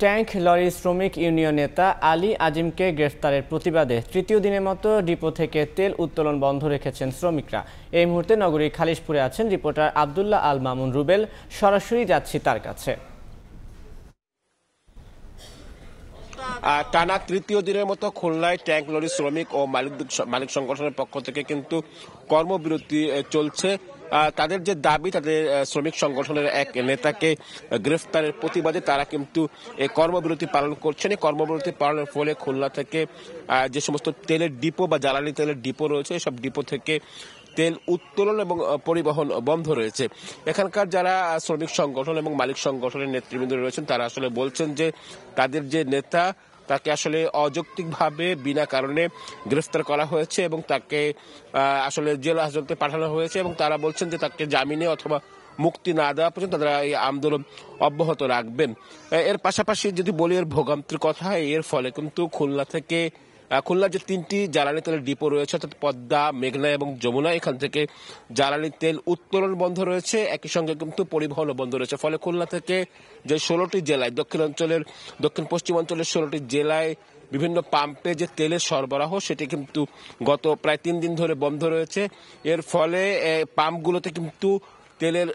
Tank lorry শ্রমিক union নেতা আলী আজিমকে গ্রেফতারের প্রতিবাদে তৃতীয় দিনের মতো ডিপো থেকে তেল উত্তোলন বন্ধ রেখেছেন শ্রমিকরা। এই মুহূর্তে নগরীর খালিশপুরে আছেন রিপোর্টার আব্দুল্লাহ আল মামুন রুবেল। সরাসরি যাচ্ছি তার কাছে। টানা তৃতীয় দিনের মতো খুলনায় ট্যাঙ্ক লরি শ্রমিক ও মালিক সংগঠনের পক্ষ থেকে কিন্তু কর্মবিরতি চলছে। তাদের যে দাবি, তাদের শ্রমিক সংগঠনের এক নেতাকে গ্রেফতারের প্রতিবাদে তারা কিন্তু এই কর্মবিরতি পালন করছেন। এই কর্মবিরতি পালনের ফলে খুলনা থেকে যে সমস্ত তেলের ডিপো বা জ্বালানি তেলের ডিপো রয়েছে, সব ডিপো থেকে তেল উত্তোলন এবং পরিবহন বন্ধ রয়েছে। এখানকার যারা শ্রমিক সংগঠন এবং মালিক সংগঠনের নেতৃবৃন্দ রয়েছেন তারা আসলে বলছেন যে তাদের যে নেতা তাকে আসলে অযৌক্তিকভাবে বিনা কারণে গ্রেফতার করা হয়েছে এবং তাকে আসলে জেল হাজতে পাঠানো হয়েছে এবং তারা বলছেন যে তাকে জামিনে অথবা মুক্তি না দেওয়া পর্যন্ত তারা এই আন্দোলন অব্যাহত রাখবেন। এর পাশাপাশি যদি বলি এর ভোগান্তির কথা, এর ফলে কিন্তু খুলনার যে তিনটি জ্বালানি তেলের ডিপো রয়েছে অর্থাৎ পদ্মা, মেঘনা এবং যমুনা, এখান থেকে জ্বালানি তেল উত্তোলন বন্ধ রয়েছে, একই সঙ্গে কিন্তু পরিবহনও বন্ধ রয়েছে। ফলে খুলনা থেকে যে 16টি জেলায় দক্ষিণ পশ্চিমাঞ্চলের 16টি জেলায় বিভিন্ন পাম্পে যে তেলের সরবরাহ সেটি কিন্তু গত প্রায় 3 দিন ধরে বন্ধ রয়েছে। এর ফলে পাম্পগুলোতে কিন্তু তেলের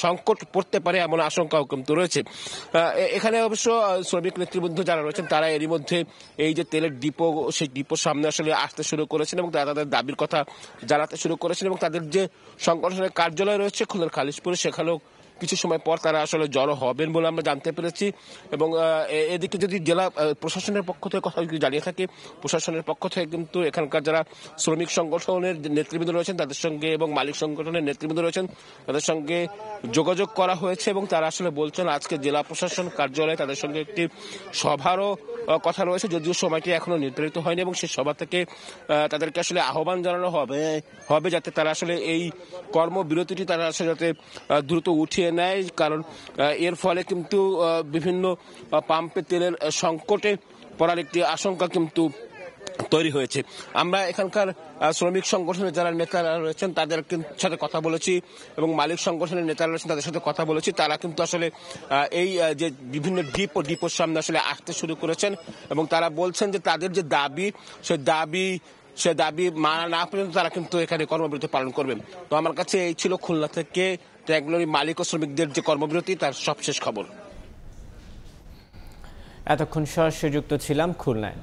সংকট পড়তে পারে এমন আশঙ্কাও কিন্তু রয়েছে। এখানে অবশ্য শ্রমিক নেতৃবৃন্দ যারা রয়েছেন তারা এরই মধ্যে এই যে তেলের ডিপো, সেই ডিপোর সামনে আসলে আসতে শুরু করেছেন এবং তারা তাদের দাবির কথা জানাতে শুরু করেছেন এবং তাদের যে সংগঠনের কার্যালয় রয়েছে খুলনার খালিশপুরে, সেখানেও কিছু সময় পর তারা আসলে জড়ো হবেন বলে আমরা জানতে পেরেছি। এবং এদিকে যদি জেলা প্রশাসনের পক্ষ থেকে কথা যদি জানিয়ে থাকে, প্রশাসনের পক্ষ থেকে কিন্তু এখানকার যারা শ্রমিক সংগঠনের নেতৃবৃন্দ রয়েছেন তাদের সঙ্গে এবং মালিক সংগঠনের নেতৃবৃন্দ রয়েছেন তাদের সঙ্গে যোগাযোগ করা হয়েছে এবং তারা আসলে বলছেন আজকে জেলা প্রশাসন কার্যালয়ে তাদের সঙ্গে একটি সভারও কথা রয়েছে, যদিও সময়টি এখনো নির্ধারিত হয়নি এবং সেই সভা থেকে তাদেরকে আসলে আহ্বান জানানো হবে যাতে তারা আসলে এই কর্মবিরতিটি তারা আসলে যাতে দ্রুত উঠিয়ে নেয়, কারণ এর ফলে কিন্তু বিভিন্ন পাম্পে তেলের সংকটে পড়ার একটি আশঙ্কা কিন্তু তৈরি হয়েছে। আমরা এখানকার শ্রমিক সংগঠনের যারা নেতারা রয়েছেন তাদের সাথে কথা বলেছি এবং মালিক সংগঠনের নেতারা রয়েছেন তাদের সাথে কথা বলেছি। তারা কিন্তু আসলে এই যে বিভিন্ন ডিপোর সামনে আসলে আসতে শুরু করেছেন এবং তারা বলছেন যে তাদের যে দাবি সে দাবি মানা না পর্যন্ত তারা কিন্তু এখানে কর্মবিরতি পালন করবেন। তো আমার কাছে এই ছিল খুলনা থেকে ট্যাঙ্ক লরি মালিক ও শ্রমিকদের যে কর্মবিরতি তার সবশেষ খবর। এতক্ষণ সরাসরি যুক্ত ছিলাম খুলনায়।